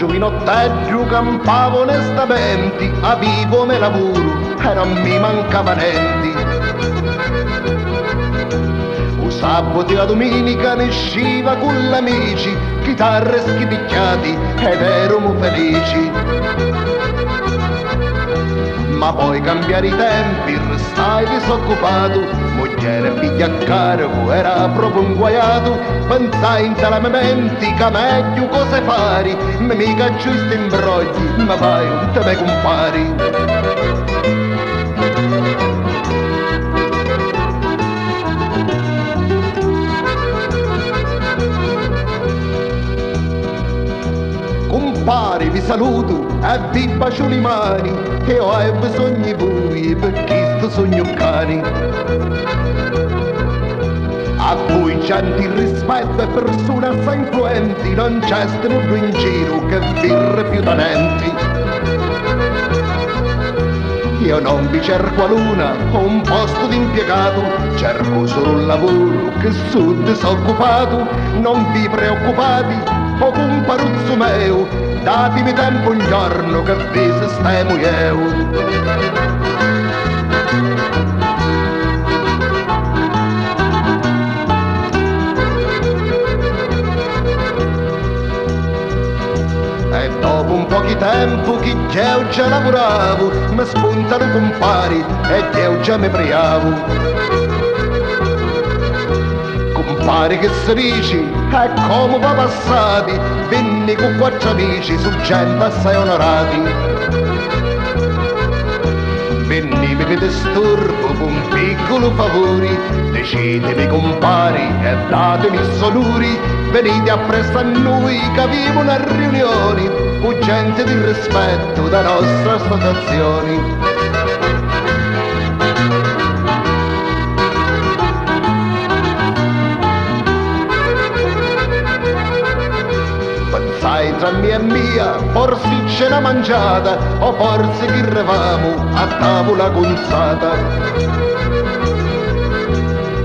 faccio in ottaggio, campavo onestamente, avevo me lavoro e non mi mancava niente. O sabato e la domenica ne usciva con gli amici, chitarre schipicchiati ed eravamo felici. Ma poi cambiare i tempi, restai disoccupato, moglie e figlia a carico, era proprio un guaiato. Pensai in tale momenti che meglio cose fare, mica giusto imbrogli, ma vai, te me compari. Compari, vi saluto e vi bacio le mani, e ho bisogno di voi perché sto sogno cani. A voi gente rispetto e persone assai influenti, non c'è nudo in giro che vi rifiuta talenti. Io non vi cerco a luna, ho un posto di impiegato, cerco solo un lavoro che sono disoccupato. Non vi preoccupate, ho un paruzzo meo, datemi tempo un giorno che vi sistemo io. E dopo un po' di tempo che io già lavoravo, mi spuntano compari e io già mi priavo. Compari che si dice, e come va passati, venni con 4 amici su gente assai onorati. Venni mi disturbo con un piccolo favore, decidemi compari e datemi soluri, venite appresso a noi che vivo una riunione, con gente di rispetto da nostra associazione. Sai, tra me e mia, forse c'è una mangiata, o forse che eravamo a tavola gonzata.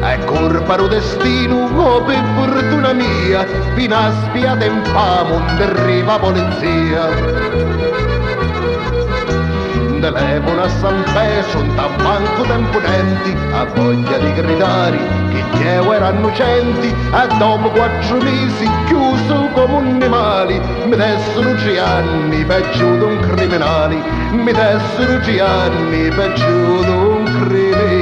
È colpa del destino, o per fortuna mia, fino a spiata infame, onde arriva polizia. Telefono a San Peso, un banco d'imponenti, a voglia di gridare che io era innocenti, e dopo 4 mesi chiuso come un animale, mi dessero 3 anni peggio di un criminale, mi dessero 3 anni peggio di un criminale.